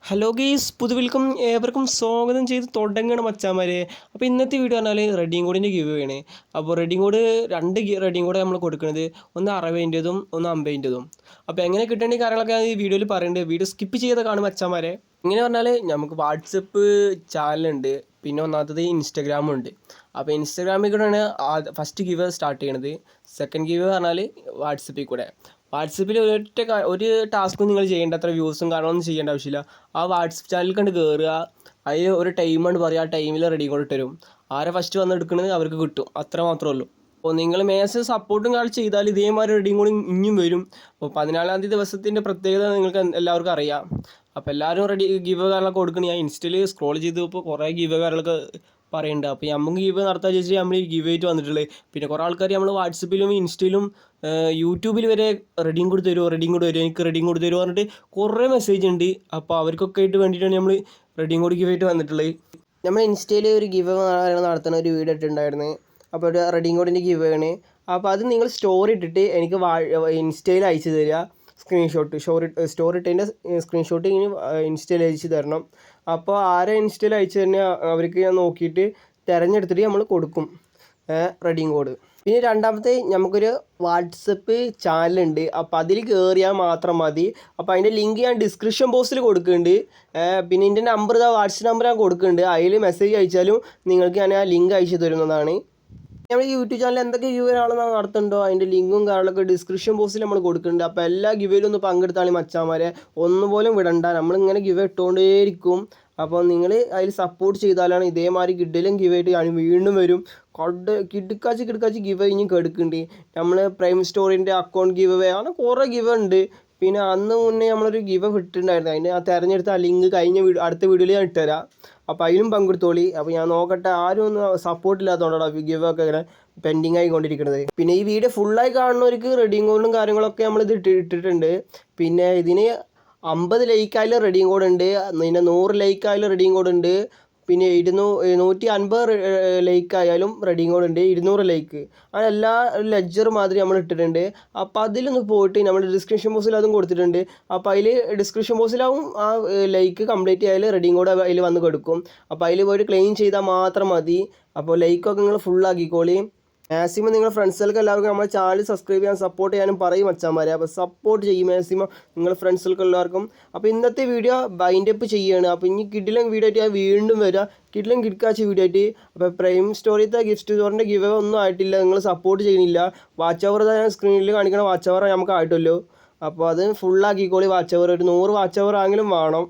Hello guys പുതുവിൽക്കും ഏവർക്കും സ്വാഗതം ചെയ്ത് തുടങ്ങണം മച്ചാമാരെ. അപ്പോൾ ഇന്നത്തെ വീഡിയോ പറഞ്ഞാൽ റെഡിയും കോഡിൻ്റെ ഗിവ് ആണ്. അപ്പോൾ റെഡിയും കോഡ് രണ്ട് റെഡിയും കോഡ് നമ്മൾ കൊടുക്കുന്നത്, ഒന്ന് 60-ൻ്റെതും ഒന്ന് 50-ൻ്റെതും. അപ്പോൾ എങ്ങനെ കിട്ടേണ്ട കാര്യങ്ങളൊക്കെ ഈ വീഡിയോയിൽ പറയുന്നുണ്ട്. വീഡിയോ സ്കിപ്പ് ചെയ്ത് കാണും മച്ചാമാരെ. ഇങ്ങനെ പറഞ്ഞാൽ നമുക്ക് വാട്സപ്പ് ചാനലുണ്ട്, പിന്നെ ഒന്നാമത്തത് ഇൻസ്റ്റാഗ്രാമും ഉണ്ട്. അപ്പോൾ ഇൻസ്റ്റാഗ്രാമിൽ കൂടെയാണ് ഫസ്റ്റ് ഗിവ് സ്റ്റാർട്ട് ചെയ്യണത്. സെക്കൻഡ് ഗിവ് പറഞ്ഞാൽ വാട്സപ്പിൽ കൂടെ. വാട്സപ്പിൽ ഒരു ടാസ്ക്കും നിങ്ങൾ ചെയ്യേണ്ട, അത്ര വ്യൂസും കാര്യങ്ങളൊന്നും ചെയ്യേണ്ട ആവശ്യമില്ല. ആ വാട്സപ്പ് ചാനലിൽ കണ്ട് കയറുക, അതിൽ ഒരു ടൈമാണ് പറയുക, ആ ടൈമിൽ റെഡി കോഡ് ഇട്ട് തരും. ആരെ ഫസ്റ്റ് വന്ന് എടുക്കുന്നത് അവർക്ക് കിട്ടും, അത്ര മാത്രമേ ഉള്ളൂ. അപ്പോൾ നിങ്ങൾ മാക്സിമം സപ്പോർട്ടും കാൾ ചെയ്താൽ ഇതേമാതിരി റെഡിയും കൂടി ഇനിയും വരും. അപ്പോൾ 14-ാം തീയതി ദിവസത്തിൻ്റെ പ്രത്യേകത നിങ്ങൾക്ക് എല്ലാവർക്കും അറിയാം. അപ്പോൾ എല്ലാവരും റെഡി ഗിവ് കാര്യങ്ങളൊക്കെ കൊടുക്കണം. ഞാൻ ഇൻസ്റ്റയിൽ സ്ക്രോൾ ചെയ്തപ്പോൾ കുറേ ഗിവ് കാര്യങ്ങളൊക്കെ പറയുന്നുണ്ട്. അപ്പോൾ നമുക്ക് ഗിവ് നടത്താൻ ചോദിച്ചാൽ നമ്മൾ ഗിവ് ആയിട്ട് വന്നിട്ടുള്ളത്. പിന്നെ കുറേ ആൾക്കാർ നമ്മൾ വാട്സപ്പിലും ഇൻസ്റ്റയിലും യൂട്യൂബിൽ വരെ റെഡിയും കൂടി തരുമോ, റെഡിയും കൂടി തരുമോ, എനിക്ക് റെഡിയും കൂടി തരുമോ പറഞ്ഞിട്ട് കുറേ മെസ്സേജ് ഉണ്ട്. അപ്പോൾ അവർക്കൊക്കെ ആയിട്ട് വേണ്ടിയിട്ടാണ് നമ്മൾ റെഡിയും കൂടി ഗിവ് ആയിട്ട് വന്നിട്ടുള്ളത്. നമ്മൾ ഇൻസ്റ്റയിൽ ഒരു ഗിവ് നടത്തുന്ന ഒരു വീഡിയോ ഇട്ടിട്ടുണ്ടായിരുന്നു. അപ്പോൾ ഒരു റെഡിയും കോഡിൻ്റെ ഗിവ് ആണ്. അപ്പോൾ അത് നിങ്ങൾ സ്റ്റോറി ഇട്ടിട്ട് എനിക്ക് ഇൻസ്റ്റയിൽ അയച്ചു തരിക. സ്റ്റോറി ഇട്ടതിൻ്റെ സ്ക്രീൻഷോട്ട് ഇനി ഇൻസ്റ്റയിൽ അയച്ചു തരണം. അപ്പോൾ ആരെ ഇൻസ്റ്റയിൽ അയച്ചു തന്നെ അവർക്ക് ഞാൻ നോക്കിയിട്ട് തിരഞ്ഞെടുത്തിട്ട് നമ്മൾ കൊടുക്കും റെഡിയും കോഡ്. പിന്നെ രണ്ടാമത്തെ നമുക്കൊരു വാട്സപ്പ് ചാനലുണ്ട്. അപ്പോൾ അതിൽ കയറിയാൽ മാത്രം മതി. അപ്പോൾ അതിൻ്റെ ലിങ്ക് ഞാൻ ഡിസ്ക്രിപ്ഷൻ ബോക്സിൽ കൊടുക്കുന്നുണ്ട്. പിന്നെ എൻ്റെ നമ്പർ വാട്സപ്പ് നമ്പർ ഞാൻ കൊടുക്കുന്നുണ്ട്. അതിൽ മെസ്സേജ് അയച്ചാലും നിങ്ങൾക്ക് ഞാൻ ആ ലിങ്ക് അയച്ചു തരുന്നതാണ്. നമ്മൾ യൂട്യൂബ് ചാനൽ എന്തൊക്കെ ഗിവേകളാണ് നടത്തുന്നുണ്ടോ അതിൻ്റെ ലിങ്കും കാര്യങ്ങളൊക്കെ ഡിസ്ക്രിപ്ഷൻ ബോക്സിൽ നമ്മൾ കൊടുക്കുന്നുണ്ട്. അപ്പോൾ എല്ലാ ഗിവേയിലും ഒന്ന് പങ്കെടുത്താണ് മച്ചാന്മാരെ, ഒന്നുപോലും വിടണ്ട. നമ്മളിങ്ങനെ ഗിവ് ഇട്ടുകൊണ്ടേയിരിക്കും. അപ്പോൾ നിങ്ങൾ അതിൽ സപ്പോർട്ട് ചെയ്താലാണ് ഇതേമാതിരി കിഡിലും ഗിവായിട്ട് ഞാൻ വീണ്ടും വരും. കിടക്കാച്ച് ഗിവ് ഇനി കെടുക്കുന്നുണ്ട്. നമ്മൾ പ്രൈം സ്റ്റോറിൻ്റെ അക്കൗണ്ട് ഗിവ് അങ്ങനെ കുറേ ഗിവ് ഉണ്ട്. പിന്നെ അന്ന് മുന്നേ നമ്മളൊരു ഗിവ് ഇട്ടിട്ടുണ്ടായിരുന്നു. അതിൻ്റെ ആ തിരഞ്ഞെടുത്ത ആ ലിങ്ക് അടുത്ത വീഡിയോയിൽ ഞാൻ ഇട്ടുതരാം. അപ്പോൾ അതിലും പങ്കെടുത്തോളി. അപ്പോൾ ഞാൻ നോക്കട്ടെ, ആരും ഒന്നും സപ്പോർട്ടില്ലാത്തതുകൊണ്ടാണ് ഗിവ് ഒക്കെ ഇങ്ങനെ പെൻഡിങ് ആയിക്കൊണ്ടിരിക്കുന്നത്. പിന്നെ ഈ വീഡിയോ ഫുള്ളായി കാണുന്നവർക്ക് റെഡിയും കോഡും കാര്യങ്ങളൊക്കെ നമ്മളിത് ഇട്ടിട്ടുണ്ട്. പിന്നെ ഇതിന് 50 ലൈക്കായാലും റെഡിയും കോഡ് ഉണ്ട്, പിന്നെ 100 ലൈക്കായാലും റെഡിയും കോഡ് ഉണ്ട്, പിന്നെ 150 ലൈക്ക് ആയാലും റെഡിയും കോഡ് ഉണ്ട്, 200 ലൈക്ക് അങ്ങനെ എല്ലാ ലെഡ്ജർ മാതിരി നമ്മൾ ഇട്ടിട്ടുണ്ട്. അപ്പോൾ അതിലൊന്ന് പോയിട്ട് നമ്മൾ ഡിസ്ക്രിപ്ഷൻ ബോക്സിൽ അതും കൊടുത്തിട്ടുണ്ട്. അപ്പോൾ അതിൽ ഡിസ്ക്രിപ്ഷൻ ബോക്സിലാവും ആ ലൈക്ക് കംപ്ലീറ്റ് ആയാൽ റെഡിയും കോഡ് അതിൽ വന്ന് കൊടുക്കും. അപ്പോൾ അതിൽ പോയിട്ട് ക്ലെയിം ചെയ്താൽ മാത്രം മതി. അപ്പോൾ ലൈക്കൊക്കെ നിങ്ങൾ ഫുള്ളാക്കിക്കോളി. മാക്സിമം നിങ്ങൾ ഫ്രണ്ട്സുകൾക്ക് എല്ലാവർക്കും നമ്മുടെ ചാനൽ സബ്സ്ക്രൈബ് ചെയ്യാൻ സപ്പോർട്ട് ചെയ്യാനും പറയും മച്ചാന്മാരെ. അപ്പോൾ സപ്പോർട്ട് ചെയ്യും മാക്സിമം നിങ്ങൾ ഫ്രണ്ട്സുകൾക്ക് എല്ലാവർക്കും. അപ്പോൾ ഇന്നത്തെ വീഡിയോ വൈൻഡപ്പ് ചെയ്യുകയാണ്. അപ്പോൾ ഇനി കിഡിലും വീഡിയോ ആയിട്ട് ഞാൻ വീണ്ടും വരാം, കിഡിലും കിടക്കാച്ച വീഡിയോ ആയിട്ട്. അപ്പോൾ പ്രൈം സ്റ്റോറിത്തെ ഗിഫ്റ്റ് സ്റ്റോറിൻ്റെ ഗിവ് ഒന്നും ആയിട്ടില്ല, നിങ്ങൾ സപ്പോർട്ട് ചെയ്യുന്നില്ല. വാച്ച് അവർ ഞാൻ സ്ക്രീനിൽ കാണിക്കണ വാച്ച് അവർ നമുക്ക് ആയിട്ടല്ലോ. അപ്പോൾ അത് ഫുള്ളാക്കിക്കോളി. വാച്ച് അവർ ഒരു 100 വാച്ച് അവർ ആണെങ്കിലും വേണം.